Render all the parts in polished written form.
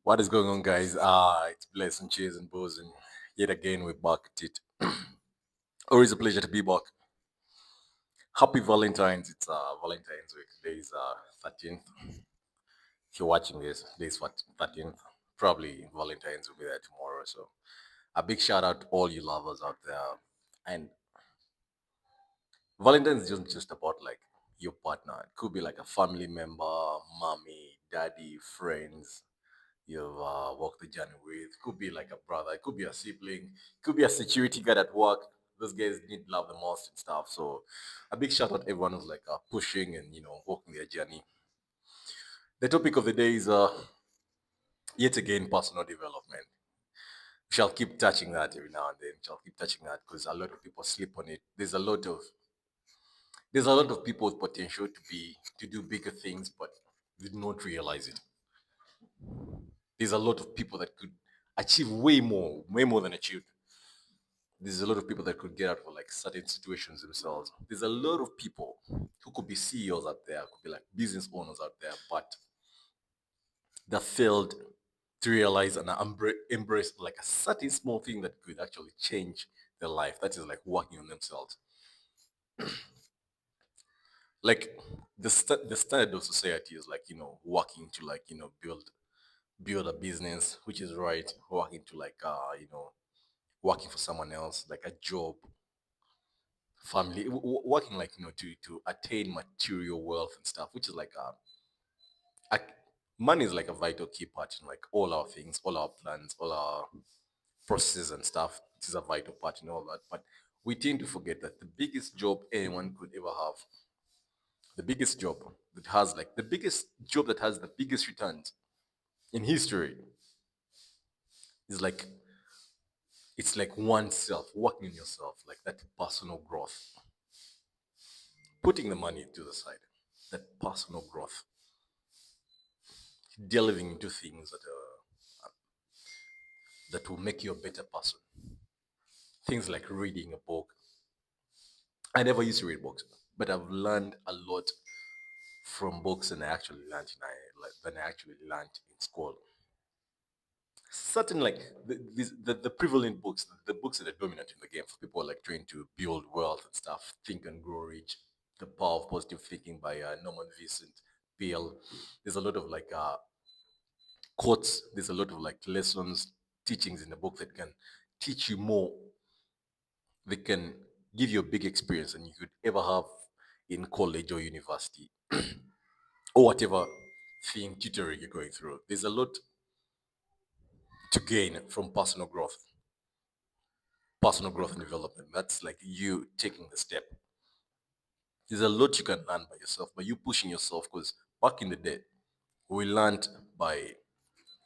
What is going on, guys? It's Bless and Cheers and Booze, and yet again we're back at it. Always a pleasure to be back. Happy Valentine's! It's Valentine's week. Today is 13th. If you're watching this, today is 13th. Probably Valentine's will be there tomorrow. So a big shout out to all you lovers out there. And Valentine's isn't just about like your partner. It could be like a family member, mommy, daddy, friends, you've walked the journey with. Could be like a brother, it could be a sibling, could be a security guard at work. Those guys need love the most and stuff. So a big shout out to everyone who's like pushing and walking their journey. The topic of the day is yet again personal development. We shall keep touching that every now and then. We shall keep touching that because a lot of people sleep on it. There's a lot of people with potential to do bigger things, but did not realize it. There's a lot of people that could achieve way more than achieved. There's a lot of people that could get out of like certain situations themselves. There's a lot of people who could be CEOs out there, could be like business owners out there, but that failed to realize and embrace like a certain small thing that could actually change their life. That is like working on themselves. Like the standard of society is like working to like build a business, which is right. Working to like working for someone else, like a job, family, working like to attain material wealth and stuff, which is like a money is like a vital key part in like all our things, all our plans, all our processes and stuff. It is a vital part in all that, but we tend to forget that the biggest job anyone could ever have, the biggest job that has the biggest returns in history is like it's like oneself, working on yourself, like that personal growth, putting the money to the side, that personal growth, delving into things that will make you a better person. Things like reading a book. I never used to read books, but I've learned a lot from books than I actually learned in school. Certain like the prevalent books, the books that are dominant in the game for people like trying to build wealth and stuff. Think and Grow Rich, The Power of Positive Thinking by Norman Vincent Peale. There's a lot of like quotes. There's a lot of like lessons, teachings in the book that can teach you more. They can give you a big experience than you could ever have in college or university or whatever thing tutoring you're going through. There's a lot to gain from personal growth and development. That's like you taking the step. There's a lot you can learn by yourself, by you pushing yourself. Because back in the day, we learned by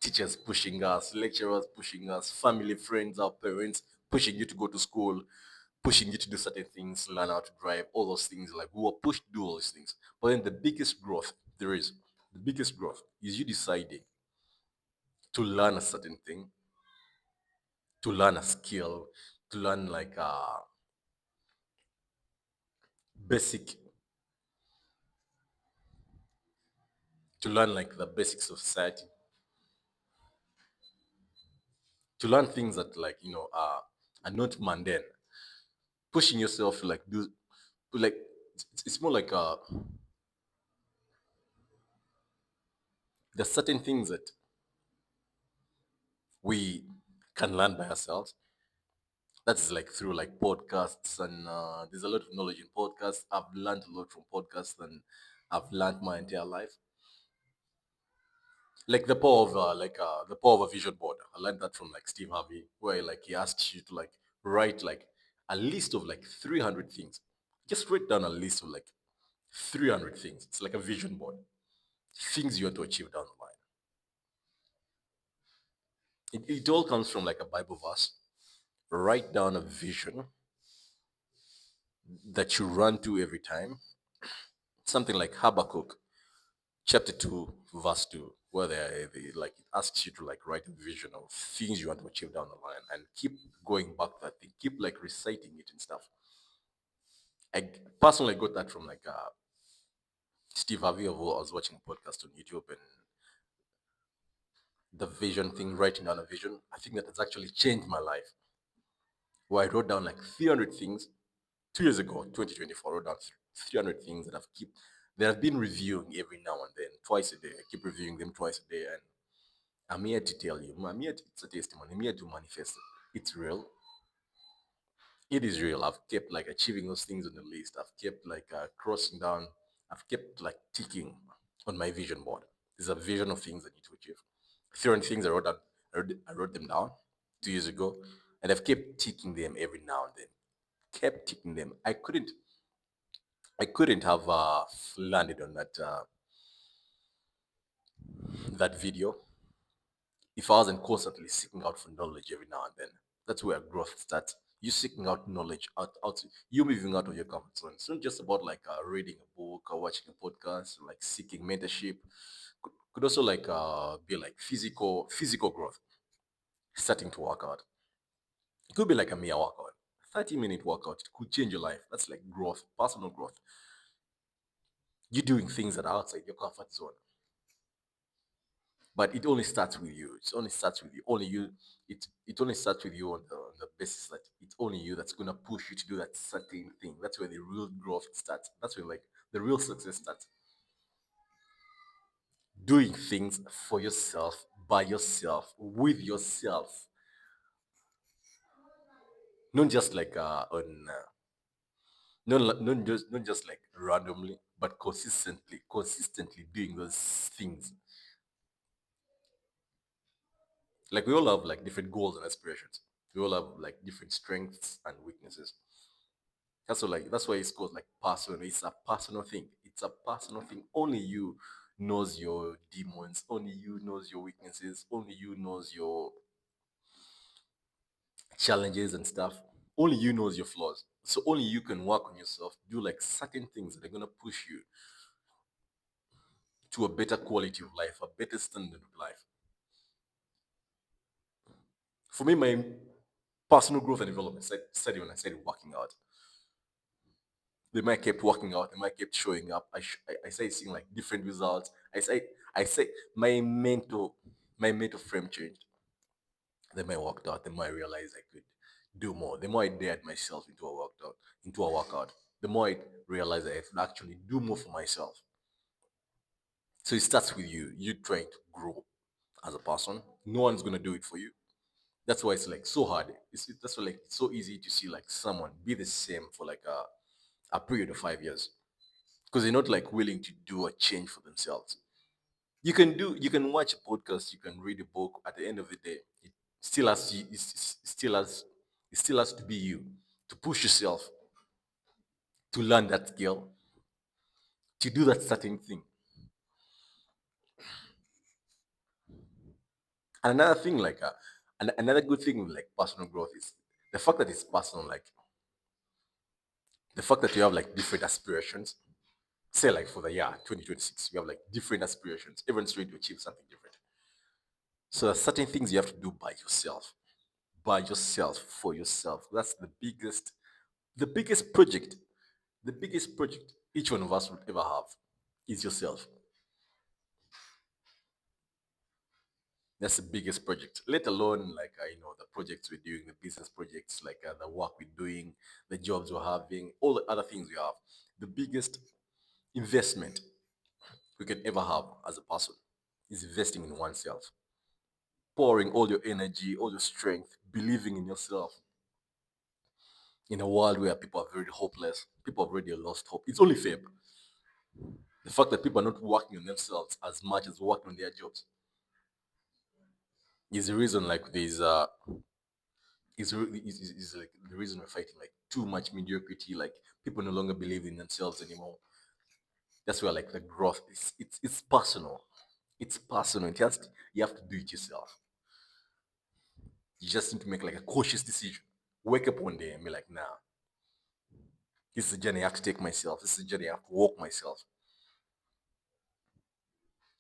teachers pushing us, lecturers pushing us, family, friends, our parents pushing you to go to school, pushing you to do certain things, learn how to drive, all those things. Like we were pushed to do all these things. But then the biggest growth is you deciding to learn a certain thing, to learn a skill, to learn like a basic, to learn like the basics of society, to learn things that like are not mundane. Pushing yourself to like do like it's more like there's certain things that we can learn by ourselves. That's like through like podcasts and there's a lot of knowledge in podcasts. I've learned a lot from podcasts and I've learned my entire life. Like the power of a vision board. I learned that from like Steve Harvey, where like he asks you to like write like a list of like 300 things. Just write down a list of like 300 things. It's like a vision board. Things you want to achieve down the line. It all comes from like a Bible verse. Write down a vision that you run to every time. Something like Habakkuk chapter 2, verse 2, where like it asks you to like write a vision of things you want to achieve down the line and keep going back to that thing, keep like reciting it and stuff. I personally got that from like Steve Harvey. I was watching a podcast on YouTube and the vision thing, writing down a vision, I think that has actually changed my life. Where I wrote down like 300 things 2 years ago, 2024, I wrote down 300 things that I've been reviewing every now and then, twice a day. I keep reviewing them twice a day, and I'm here to tell you, it's a testimony. I'm here to manifest it. It's real. It is real. I've kept like achieving those things on the list. I've kept like crossing down. I've kept like ticking on my vision board. There's a vision of things I need to achieve. 300 things I wrote down. I wrote them down 2 years ago, and I've kept ticking them every now and then. Kept ticking them. I couldn't have landed on that video if I wasn't constantly seeking out for knowledge every now and then. That's where growth starts. You seeking out knowledge, you moving out of your comfort zone. It's not just about like reading a book or watching a podcast, or, like seeking mentorship. Could also like be like physical growth, starting to work out. It could be like a mere workout, 30-minute workout. It could change your life. That's like growth, personal growth. You're doing things that are outside your comfort zone. But it only starts with you. It only starts with you. Only you. It only starts with you on the basis that it's only you that's gonna push you to do that certain thing. That's where the real growth starts. That's where like the real success starts. Doing things for yourself, by yourself, with yourself, not just like not just like randomly, but consistently doing those things. Like we all have like different goals and aspirations. We all have like different strengths and weaknesses. That's why it's called like personal. It's a personal thing. It's a personal thing. Only you knows your demons. Only you knows your weaknesses. Only you knows your challenges and stuff. Only you knows your flaws. So only you can work on yourself, do like certain things that are gonna push you to a better quality of life, a better standard of life. For me, my personal growth and development started when I started working out. They might kept working out. They might kept showing up. I started seeing like different results. I say my mental frame changed. The more I worked out, the more I realized I could do more. The more I dared myself into a workout, the more I realized I could actually do more for myself. So it starts with you. You trying to grow as a person. No one's gonna do it for you. That's why it's like so hard. That's why like it's so easy to see like someone be the same for like a period of 5 years because they're not like willing to do a change for themselves. You can watch a podcast, you can read a book. At the end of the day, it still has to, it still has to be you to push yourself to learn that skill, to do that certain thing. And another thing, like another good thing with like personal growth is the fact that it's personal. Like the fact that you have like different aspirations. Say like for the year 2026, you have like different aspirations. Everyone's trying to achieve something different. So there's certain things you have to do by yourself, for yourself. That's the biggest project, the biggest project each one of us would ever have is yourself. That's the biggest project, let alone like, the projects we're doing, the business projects, like the work we're doing, the jobs we're having, all the other things we have. The biggest investment we can ever have as a person is investing in oneself, pouring all your energy, all your strength, believing in yourself in a world where people are very hopeless, people have already lost hope. It's only fair. The fact that people are not working on themselves as much as working on their jobs is the reason like is like the reason we're fighting like too much mediocrity. Like people no longer believe in themselves anymore. That's where like the growth is. It's personal. It's personal. You have to do it yourself. You just need to make like a cautious decision. Wake up one day and be like, nah, this is a journey I have to take myself. This is a journey I have to walk myself.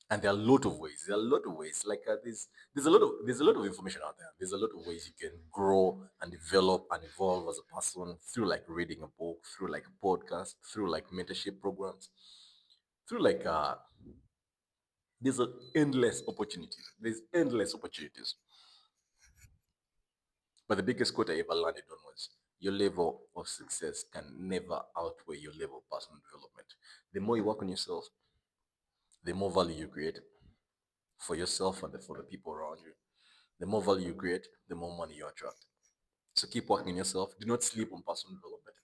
And there are a lot of ways. There are a lot of ways. Like there's a lot of information out there. There's a lot of ways you can grow and develop and evolve as a person through like reading a book, through like a podcast, through like mentorship programs, through like There's a endless opportunities. There's endless opportunities. But the biggest quote I ever landed on was your level of success can never outweigh your level of personal development. The more you work on yourself, the more value you create for yourself and for the people around you. The more value you create, the more money you attract. So keep working on yourself. Do not sleep on personal development.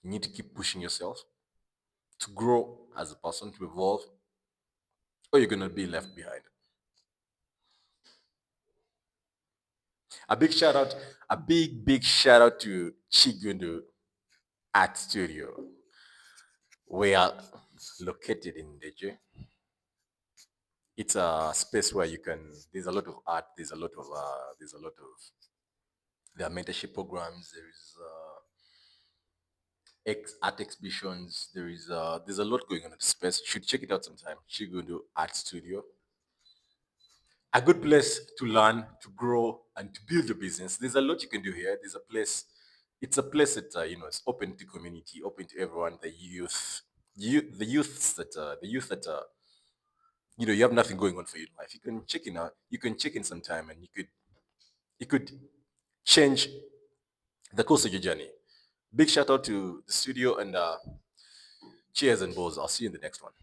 You need to keep pushing yourself to grow as a person, to evolve, or you're gonna be left behind. A big shout out, a big shout out to Chigundu Art Studio. We are located in Deje. It's a space where you can. There's a lot of art. There are mentorship programs. There is art exhibitions. There's a lot going on in the space. You should check it out sometime. Chigundu Art Studio. A good place to learn, to grow, and to build your business. There's a lot you can do here. There's a place. It's a place that it's open to community, open to everyone. The youth that you have nothing going on for your life. You can check in out. You can check in sometime, and you could change the course of your journey. Big shout out to the studio and cheers and balls. I'll see you in the next one.